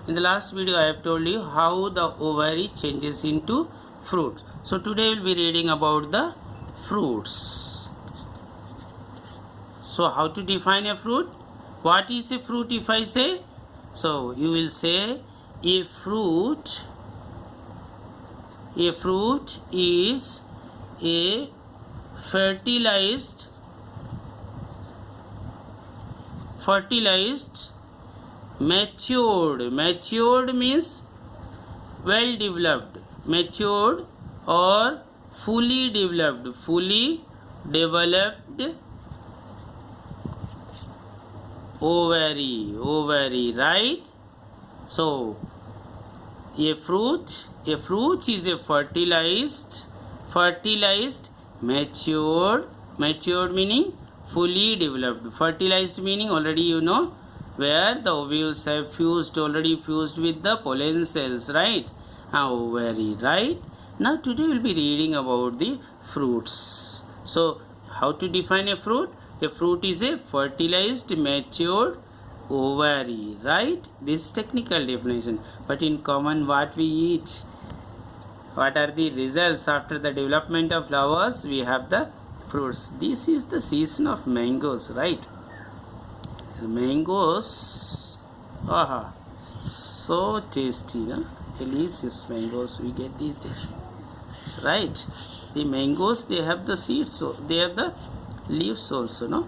In the last video I have told you how the ovary changes into fruit. So today we will be reading about the fruits. So how to define a fruit? What is a fruit if I say? So you will say a fruit is a fertilized matured means well developed, matured or fully developed ovary, right? So a fruit is a fertilized matured meaning fully developed, fertilized meaning already you know, where the ovules have already fused with the pollen cells, right? Ovary, right? Now today we will be reading about the fruits. So how to define a fruit? A fruit is a fertilized matured ovary, right? This is technical definition, but in common what we eat, what are the results after the development of flowers? We have the fruits. This is the season of mangoes, right? Mangoes, so tasty, no? Delicious mangoes we get these days, right? The mangoes, they have the seeds, so they have the leaves also, no?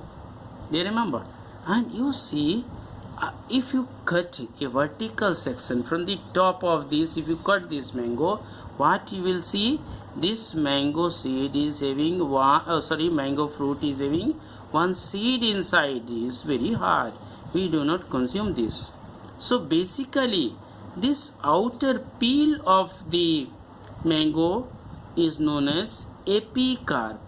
Do you remember? And you see, if you cut a vertical section from the top of this, if you cut this mango, what you will see? This mango seed is having mango fruit is having one seed inside. Is very hard. We do not consume this. So basically, this outer peel of the mango is known as epicarp.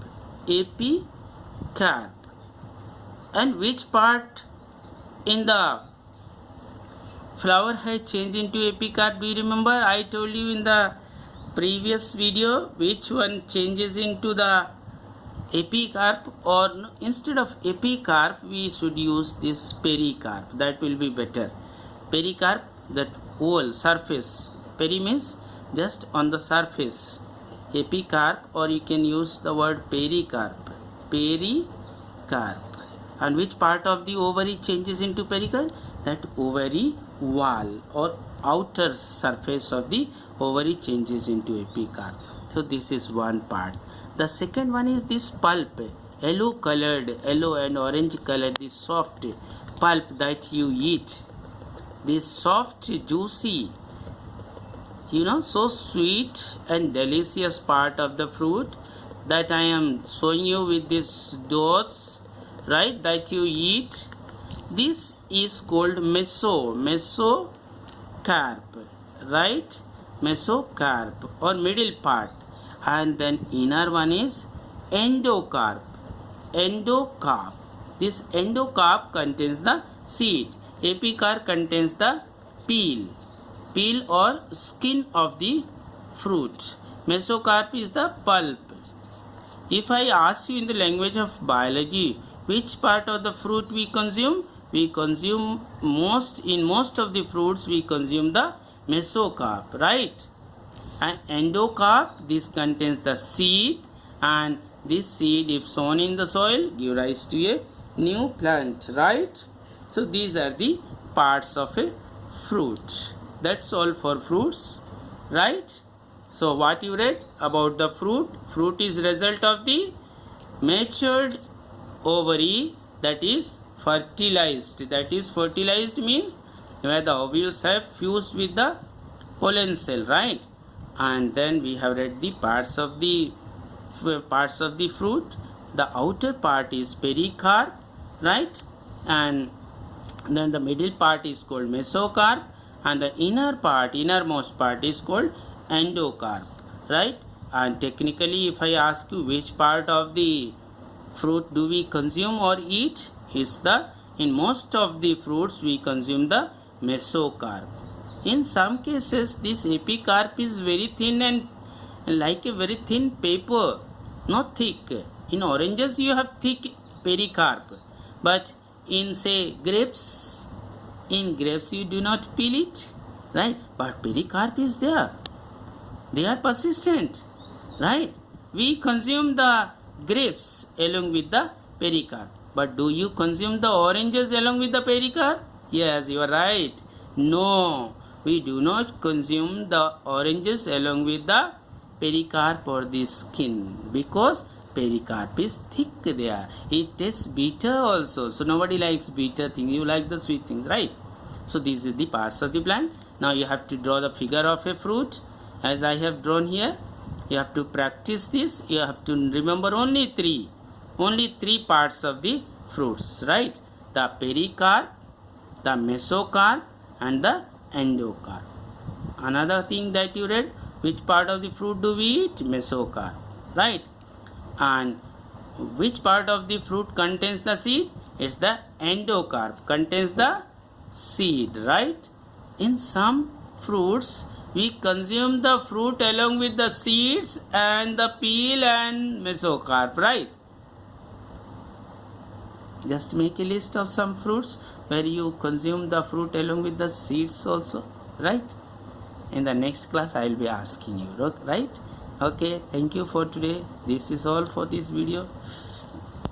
And which part in the flower has changed into epicarp? Do you remember? I told you in the previous video which one changes into the epicarp, or instead of epicarp we should use this pericarp. That will be better. Pericarp, that whole surface. Peri means just on the surface. Epicarp, or you can use the word pericarp. And which part of the ovary changes into pericarp? That ovary wall or outer surface of the ovary changes into epicarp. So this is one part. The second one is this pulp, yellow and orange colored, this soft pulp that you eat. This soft, juicy, so sweet and delicious part of the fruit that I am showing you with this dose, right, that you eat. This is called mesocarp, right? Mesocarp or middle part. And then inner one is endocarp. This endocarp contains the seed. Epicarp contains the peel or skin of the fruit. Mesocarp is the pulp. If I ask you in the language of biology, which part of the fruit we consume? We consume in most of the fruits we consume the mesocarp, right? And endocarp, this contains the seed, and this seed, if sown in the soil, give rise to a new plant, right? So these are the parts of a fruit. That's all for fruits, right? So what you read about the fruit? Fruit is result of the matured ovary that is fertilized. That is, fertilized means where the ovules have fused with the pollen cell, right? And then we have read the parts of the fruit. The outer part is pericarp, right? And then the middle part is called mesocarp, and the innermost part is called endocarp, right? And technically, if I ask you which part of the fruit do we consume or eat, in most of the fruits we consume the mesocarp. In some cases, this epicarp is very thin and like a very thin paper, not thick. In oranges you have thick pericarp, but in say grapes, you do not peel it, right? But pericarp is there. They are persistent, right? We consume the grapes along with the pericarp. But do you consume the oranges along with the pericarp? Yes, you are right. No, we do not consume the oranges along with the pericarp or the skin, because pericarp is thick there. It tastes bitter also. So nobody likes bitter things. You like the sweet things, right? So this is the parts of the plant. Now you have to draw the figure of a fruit as I have drawn here. You have to practice this. You have to remember only three parts of the fruits, right? The pericarp, the mesocarp, and the endocarp. Another thing that you read, which part of the fruit do we eat? Mesocarp, right? And which part of the fruit contains the seed? It's the endocarp, contains the seed, right? In some fruits, we consume the fruit along with the seeds and the peel and mesocarp, right? Just make a list of some fruits where you consume the fruit along with the seeds also, right? In the next class I will be asking you, right? Okay, thank you for today. This is all for this video.